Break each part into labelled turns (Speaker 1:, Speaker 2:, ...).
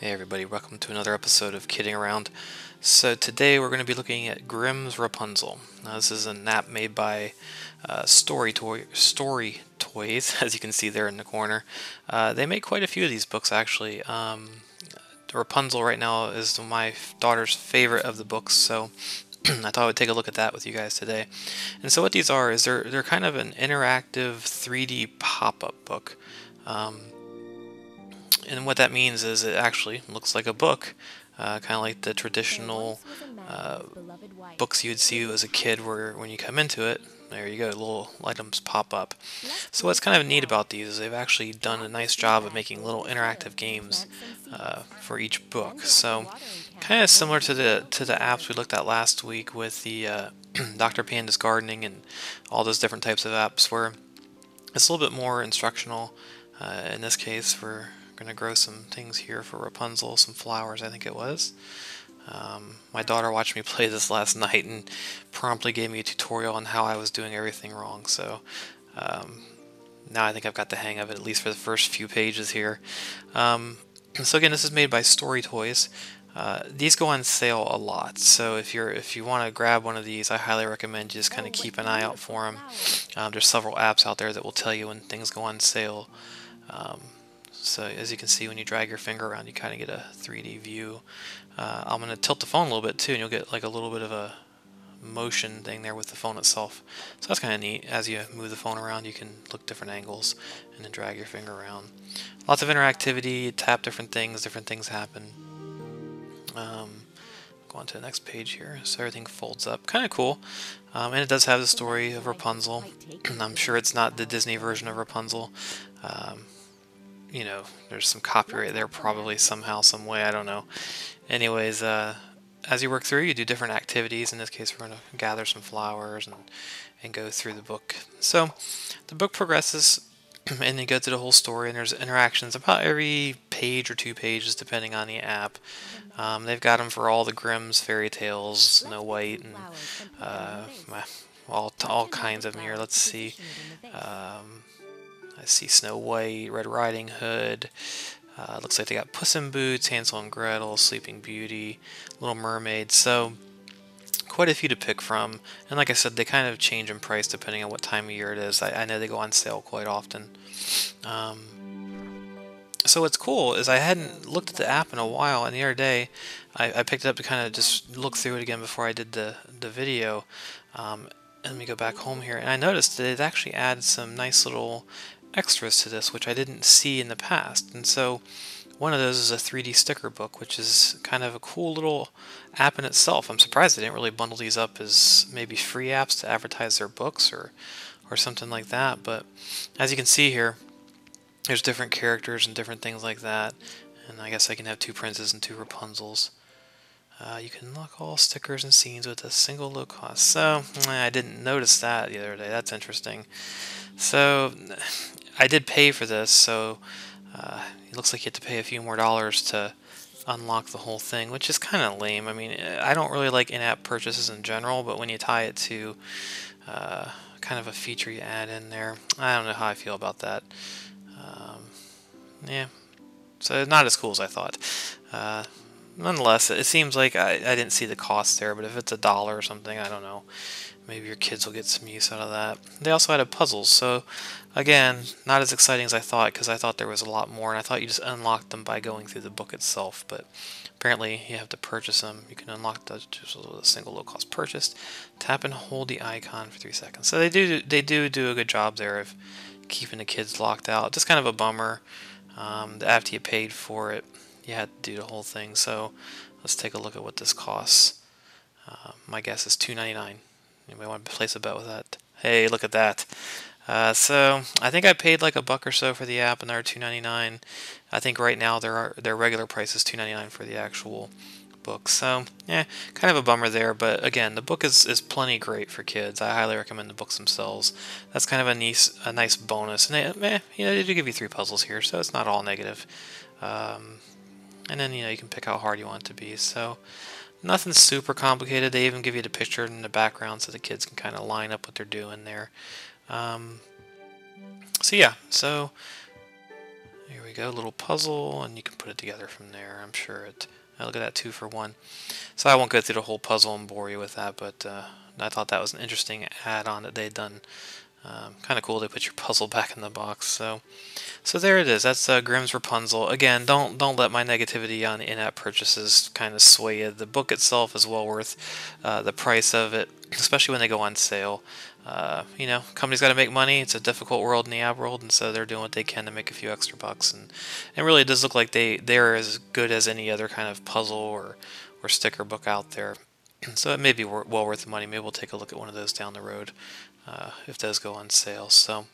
Speaker 1: Hey everybody, welcome to another episode of Kidding Around. So today we're going to be looking at Grimm's Rapunzel. Now this is an app made by StoryToys, as you can see there in the corner. They make quite a few of these books actually. Rapunzel right now is my daughter's favorite of the books, so I thought I would take a look at that with you guys today. And so what these are is they're kind of an interactive 3D pop-up book. And what that means is it actually looks like a book, kind of like the traditional books you'd see as a kid where when you come into it, there you go, little items pop up. So what's kind of neat about these is they've actually done a nice job of making little interactive games for each book. So kind of similar to the apps we looked at last week with the Dr. Panda's Gardening and all those different types of apps where it's a little bit more instructional. In this case, we're going to grow some things here for Rapunzel, some flowers I think it was. My daughter watched me play this last night and promptly gave me a tutorial on how I was doing everything wrong. So now I think I've got the hang of it, at least for the first few pages here. So again, this is made by StoryToys. These go on sale a lot, so if you want to grab one of these, I highly recommend you just kind of keep an eye out for them. There's several apps out there that will tell you when things go on sale. So as you can see, when you drag your finger around, you kind of get a 3D view. I'm going to tilt the phone a little bit too, and you'll get like a little bit of a motion thing there with the phone itself. So that's kind of neat. As you move the phone around, you can look different angles and then drag your finger around. Lots of interactivity. You tap different things happen. Go on to the next page here. So everything folds up. Kind of cool. And it does have the story of Rapunzel. I'm sure it's not the Disney version of Rapunzel. You know, there's some copyright there probably somehow, some way, I don't know. Anyways, as you work through, you do different activities. In this case, we're going to gather some flowers and go through the book. So the book progresses and you go through the whole story, and there's interactions about every page or 2 pages depending on the app. They've got them for all the Grimm's fairy tales, Snow White, and all kinds of them here. Let's see. I see Snow White, Red Riding Hood. Looks like they got Puss in Boots, Hansel and Gretel, Sleeping Beauty, Little Mermaid. So quite a few to pick from. And like I said, they kind of change in price depending on what time of year it is. I know they go on sale quite often. So what's cool is I hadn't looked at the app in a while, and the other day I picked it up to kind of just look through it again before I did the video. Let me go back home here, and I noticed that it actually added some nice little extras to this, which I didn't see in the past. And so one of those is a 3D sticker book, which is kind of a cool little app in itself. I'm surprised they didn't really bundle these up as maybe free apps to advertise their books or something like that. But as you can see here, there's different characters and different things like that. And I guess I can have 2 princes and 2 Rapunzels. You can unlock all stickers and scenes with a single low cost. So I didn't notice that the other day. That's interesting. So I did pay for this, so it looks like you have to pay a few more dollars to unlock the whole thing, which is kind of lame. I mean, I don't really like in-app purchases in general, but when you tie it to kind of a feature you add in there, I don't know how I feel about that. Yeah, so not as cool as I thought. Nonetheless, it seems like I didn't see the cost there, but if it's $1 or something, I don't know. Maybe your kids will get some use out of that. They also had puzzles, so again, not as exciting as I thought, because I thought there was a lot more, and I thought you just unlocked them by going through the book itself, but apparently you have to purchase them. You can unlock those just with a single low-cost purchase. Tap and hold the icon for 3 seconds. So they do a good job there of keeping the kids locked out. Just kind of a bummer. After you paid for it, you had to do the whole thing. So let's take a look at what this costs. My guess is $2.99. Anybody want to place a bet with that? Hey, look at that. So I think I paid like $1 or so for the app, and they're $2.99. I think right now their regular price is $2.99 for the actual book. So yeah, kind of a bummer there. But again, the book is plenty great for kids. I highly recommend the books themselves. That's kind of a nice bonus. And they do give you 3 puzzles here, so it's not all negative. And then you can pick how hard you want it to be. So nothing super complicated. They even give you the picture in the background so the kids can kind of line up what they're doing there. So yeah, so here we we go, little puzzle, and you can put it together from there. I'm sure it. Look at that, 2 for 1. So I won't go through the whole puzzle and bore you with that, but I thought that was an interesting add-on that they'd done. Kind of cool to put your puzzle back in the box. So there it is. That's Grimm's Rapunzel. Again, don't let my negativity on in-app purchases kind of sway you. The book itself is well worth the price of it, especially when they go on sale. You know, company's got to make money. It's a difficult world in the app world, and so they're doing what they can to make a few extra bucks. And really, it does look like they're as good as any other kind of puzzle or sticker book out there. So it may be well worth the money. Maybe we'll take a look at one of those down the road if those go on sale. So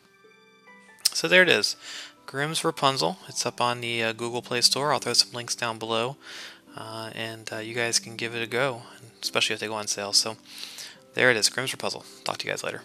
Speaker 1: there it is. Grimm's Rapunzel. It's up on the Google Play Store. I'll throw some links down below, and you guys can give it a go, especially if they go on sale. So there it is, Grimm's Rapunzel. Talk to you guys later.